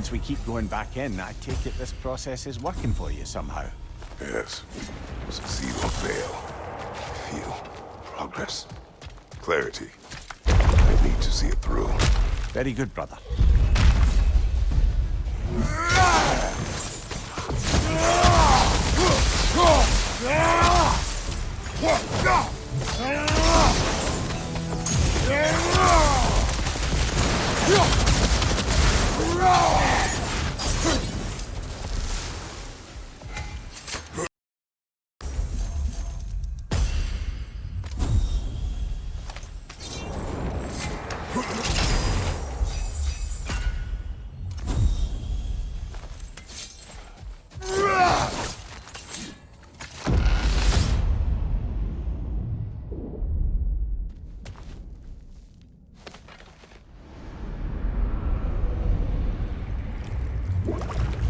since we keep going back in, I take it this process is working for you somehow. Yes. Succeed or fail. Feel progress. Clarity. I need to see it through. Very good, brother.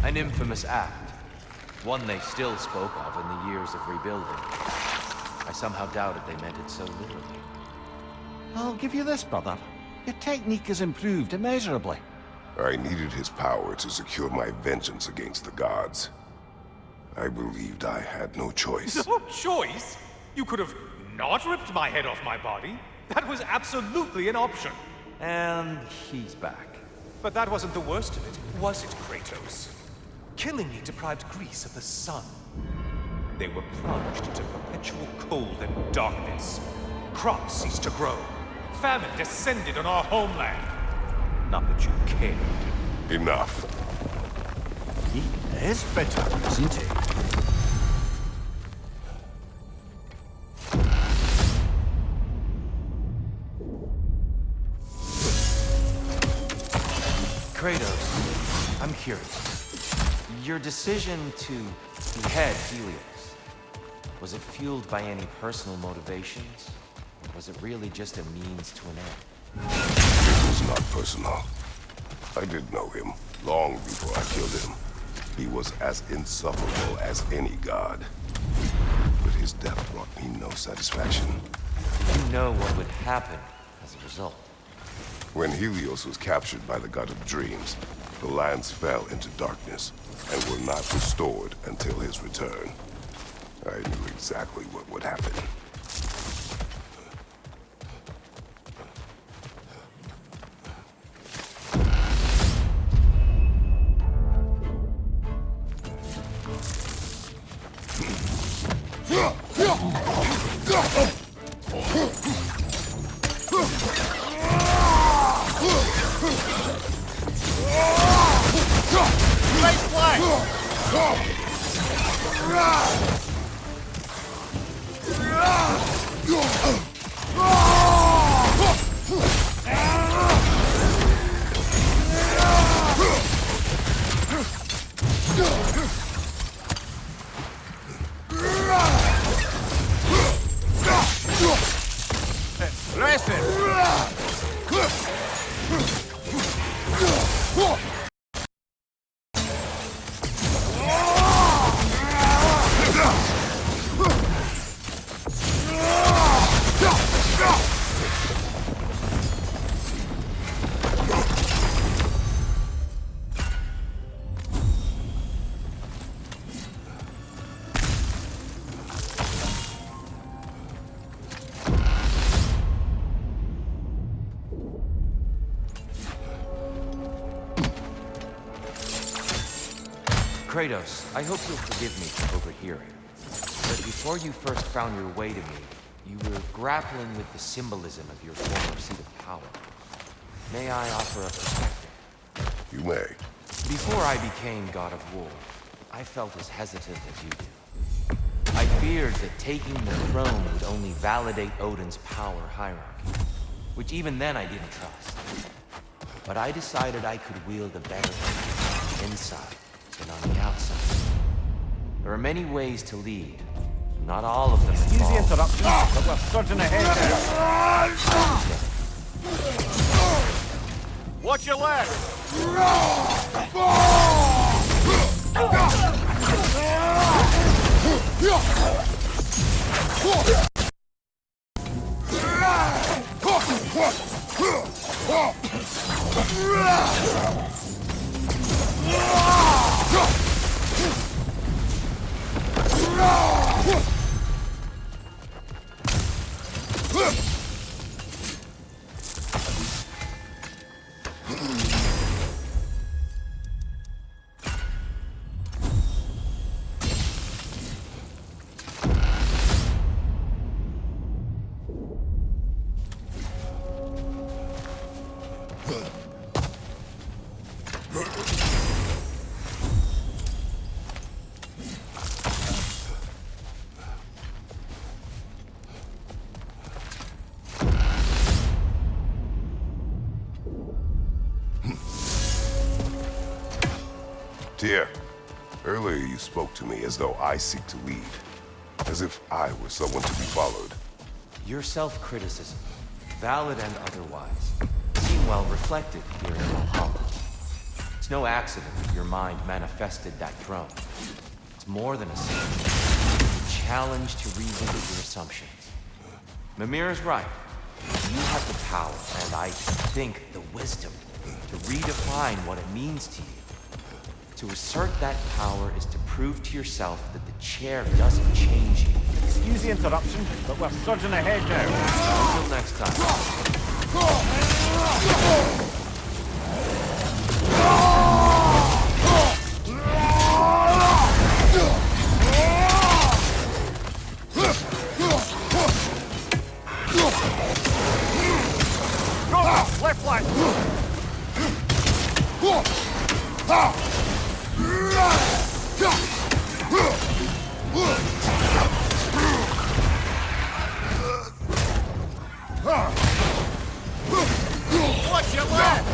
An infamous act. One they still spoke of in the years of rebuilding. I somehow doubted they meant it so literally. I'll give you this, brother. Your technique has improved immeasurably. I needed his power to secure my vengeance against the gods. I believed I had no choice. No choice? You could have not ripped my head off my body. That was absolutely an option. And he's back. But that wasn't the worst of it, was it, Kratos? Killing me deprived Greece of the sun. They were plunged into perpetual cold and darkness. Crops ceased to grow. Famine descended on our homeland. Not that you cared. Enough. He is bitter, isn't he? Kratos, I'm curious. Your decision to behead Helios, was it fueled by any personal motivations? Or was it really just a means to an end? It was not personal. I did know him long before I killed him. He was as insufferable as any god. But his death brought me no satisfaction. You know what would happen as a result. When Helios was captured by the god of dreams, the lands fell into darkness and were not restored until his return. I knew exactly what would happen. Kratos, I hope you'll forgive me for overhearing. But before you first found your way to me, you were grappling with the symbolism of your former seat of power. May I offer a perspective? You may. Before I became God of War, I felt as hesitant as you do. I feared that taking the throne would only validate Odin's power hierarchy, which even then I didn't trust. But I decided I could wield a better inside than on the outside. There are many ways to lead. Not all of them Excuse the involve. interruption, but we're surging ahead there. Watch your left! Tyr, earlier you spoke to me as though I seek to lead. As if I were someone to be followed. Your self-criticism, valid and otherwise, seem well reflected here in Valhalla. It's no accident that your mind manifested that throne. It's more than a symbol. It's a challenge to revisit your assumptions. Mimir is right. You have the power, and I think the wisdom, to redefine what it means to you. To assert that power is to prove to yourself that the chair doesn't change you. Excuse the interruption, but we're surging ahead now. Until next time. Left flank! Watch your left!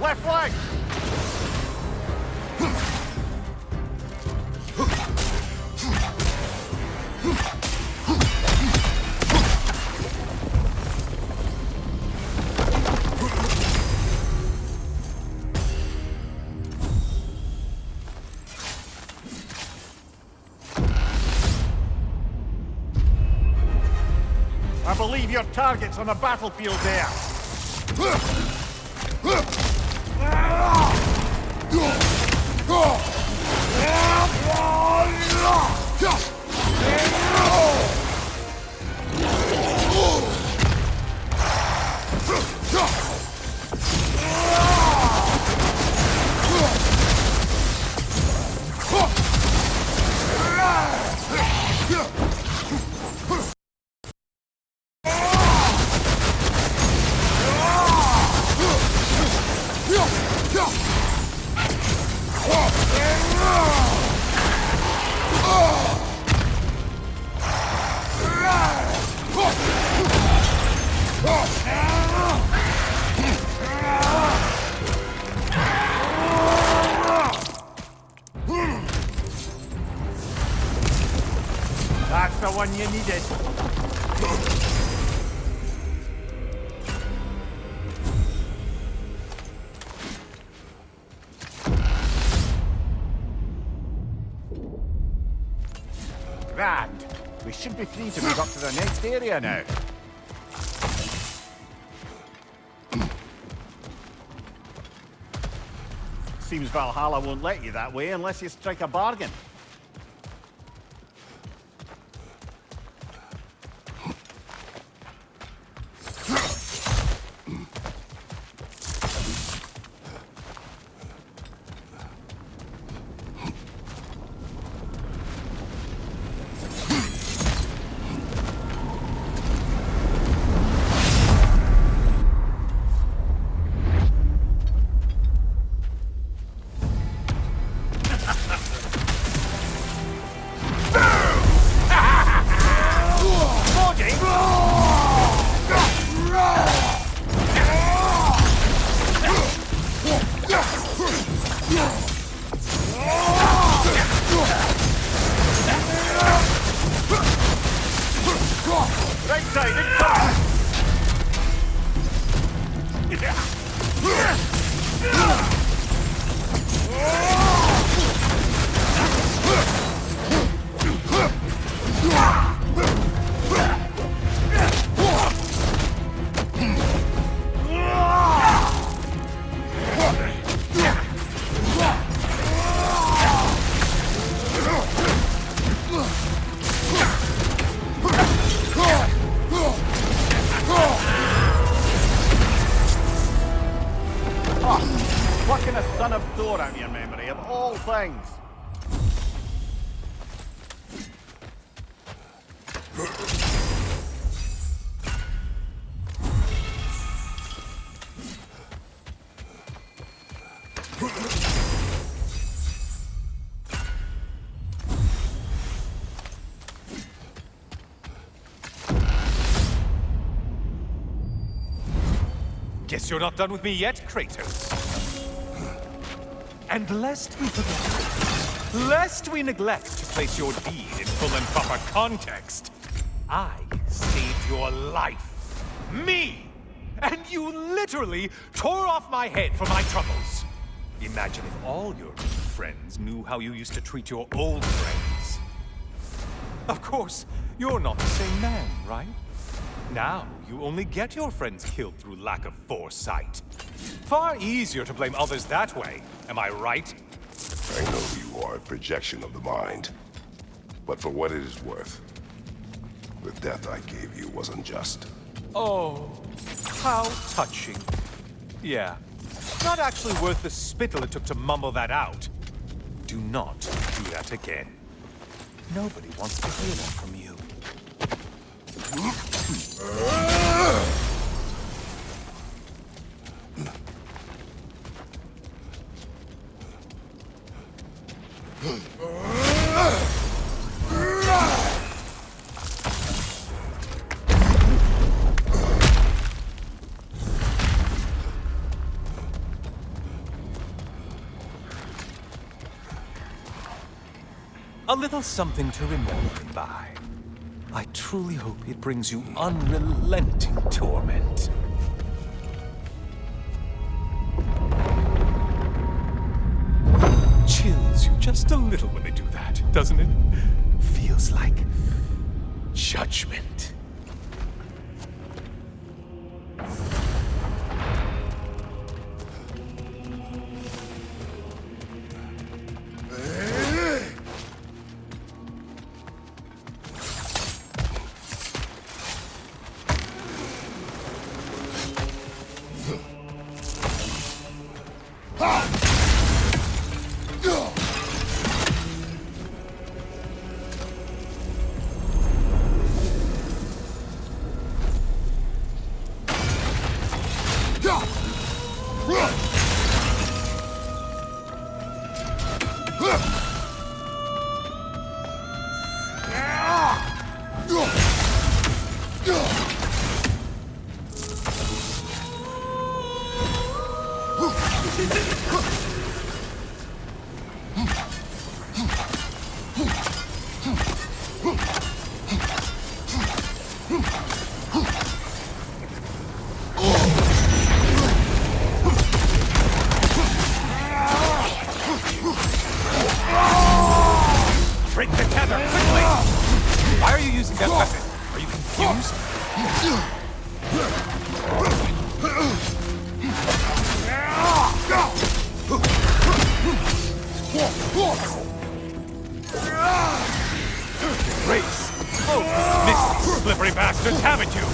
Left flank! I believe your target's on the battlefield there. That's the one you needed. Grand. We should be free to move up to the next area now. Seems Valhalla won't let you that way unless you strike a bargain. Right side, incoming! Plucking a son of Thor out of your memory, of all things. Guess you're not done with me yet, Kratos. And lest we neglect to place your deed in full and proper context, I saved your life. Me! And you literally tore off my head for my troubles. Imagine if all your new friends knew how you used to treat your old friends. Of course, you're not the same man, right? Now, you only get your friends killed through lack of foresight. Far easier to blame others that way, am I right? I know you are a projection of the mind. But for what it is worth, the death I gave you was unjust. Oh, how touching. Yeah, not actually worth the spittle it took to mumble that out. Do not do that again. Nobody wants to hear that from you. A little something to remember me by. I truly hope it brings you unrelenting torment. Chills you just a little when they do that, doesn't it? Feels like judgment. Break the tether, quickly! Why are you using that weapon? Are you confused? Grace! Oh, missed, slippery bastards, haven't you?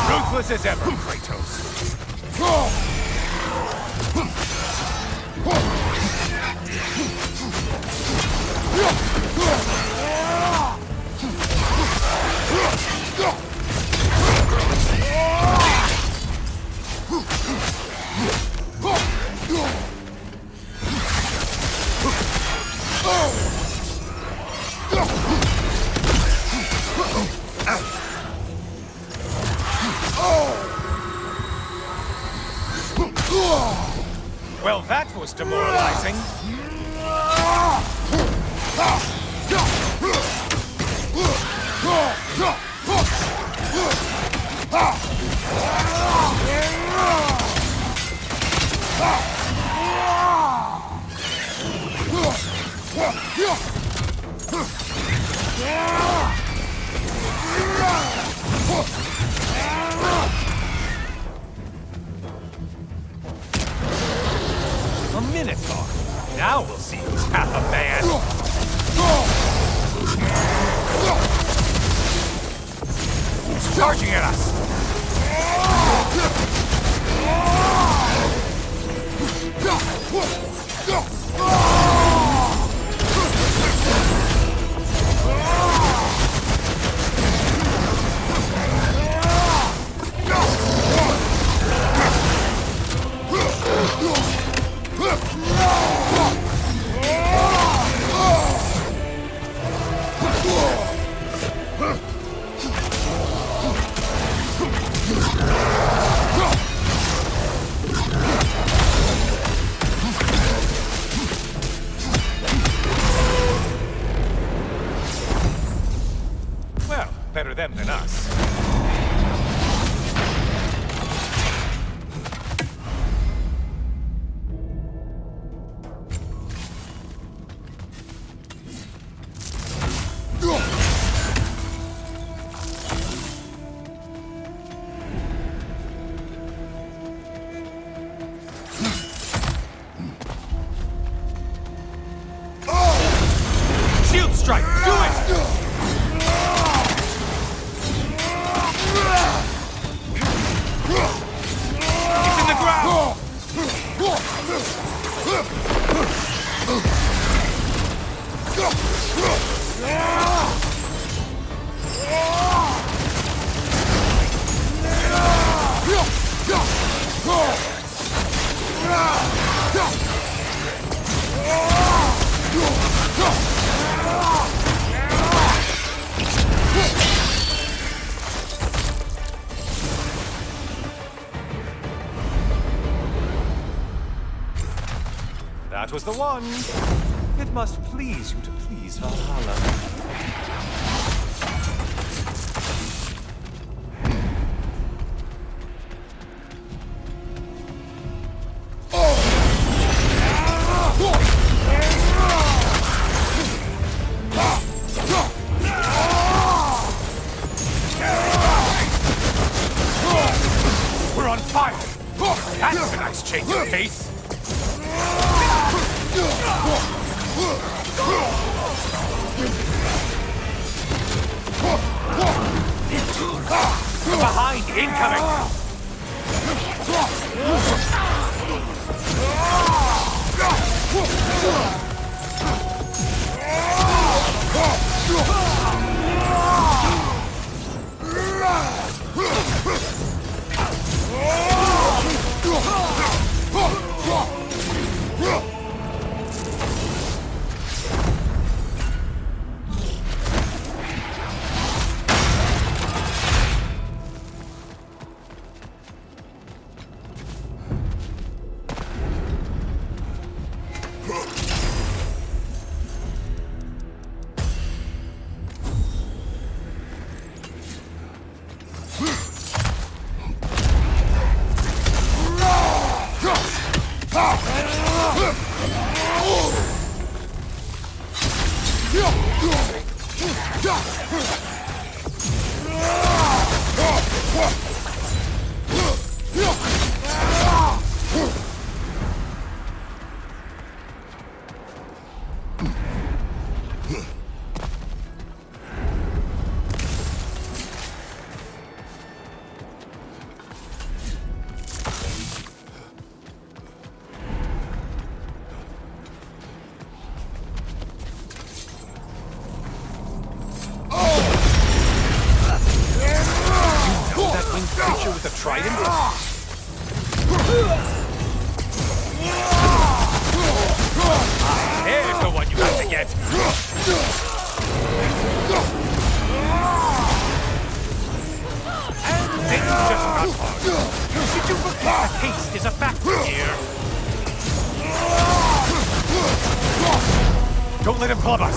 Ruthless as ever, Kratos. Well, that was demoralizing. A Minotaur. Now we'll see who's half a man. He's charging at us. strike! Do it! It's in the ground! That was the one. It must please you to please Valhalla. We're on fire! That's a nice change of pace! From behind, incoming! Creature with a trident? There's the one you have to get! And things just got hard. Did you forget that haste is a factor here? Don't let him club us!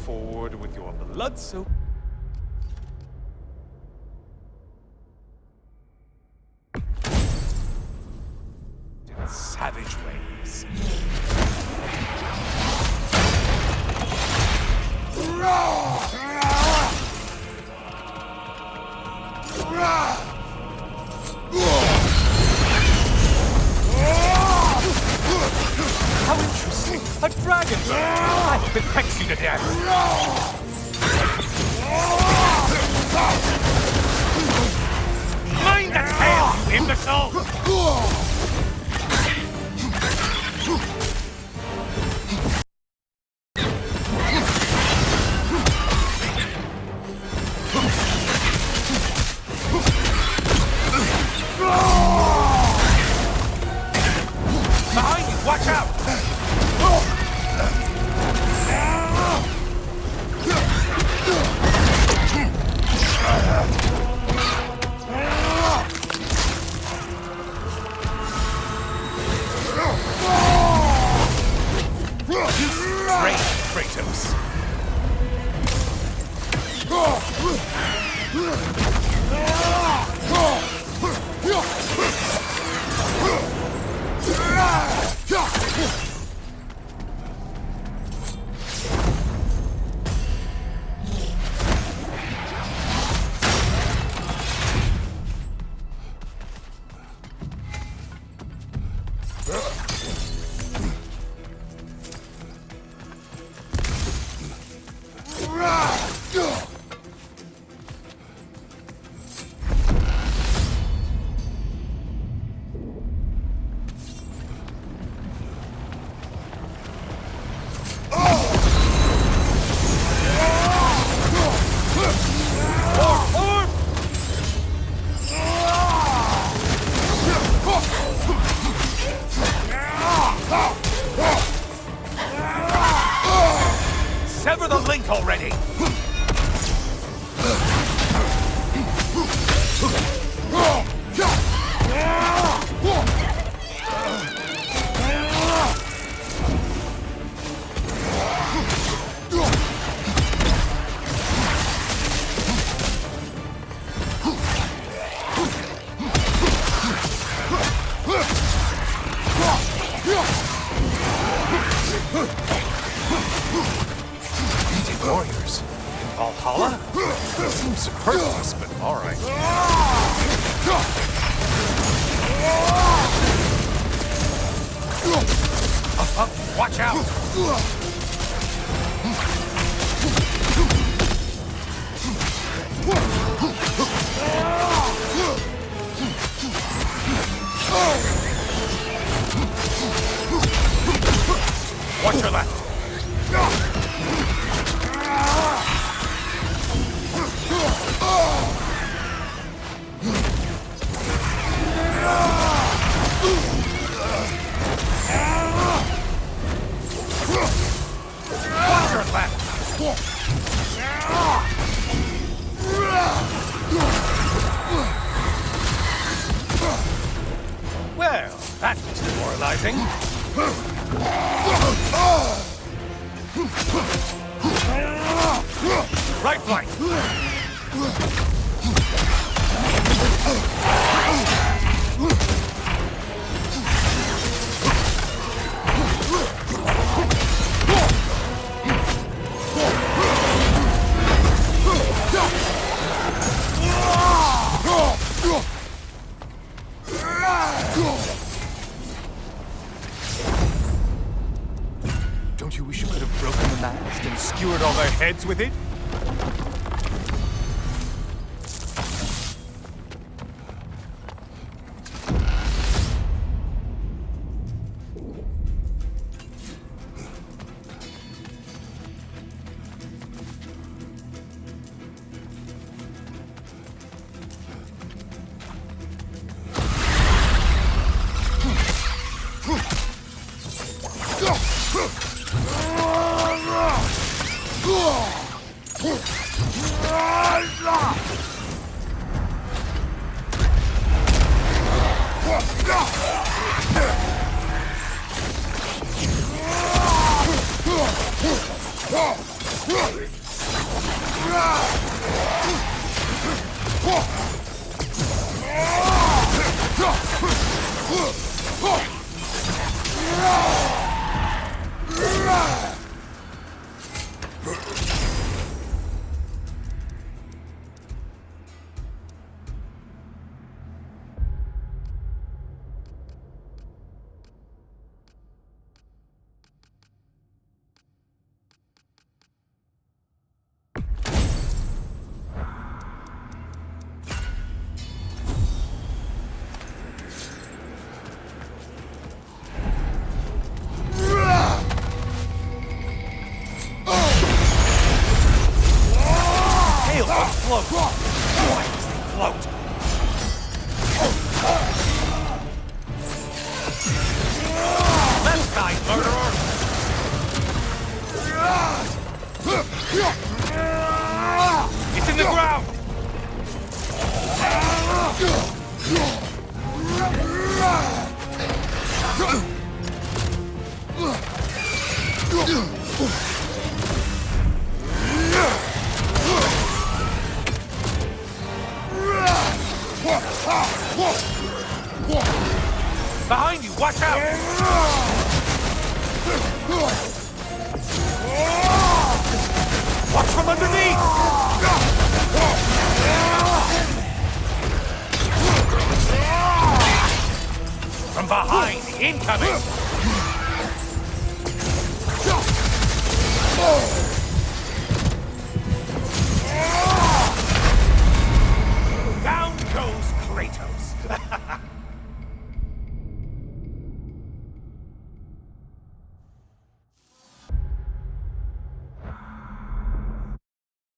forward with your blood-soaked savage ways. How interesting! A dragon! I hope it pecks you to death! Mind the tail, you imbecile! Behind you! Watch out! Great, Kratos. Sever the link already! Warriors in Valhalla? Seems superfluous, but alright. Up, watch out! Watch your left! Watch your left! Well, that was demoralizing. Right flank! Don't you wish you could have broken the mast and skewered all their heads with it? Behind you, watch out! Watch from underneath! From behind, incoming!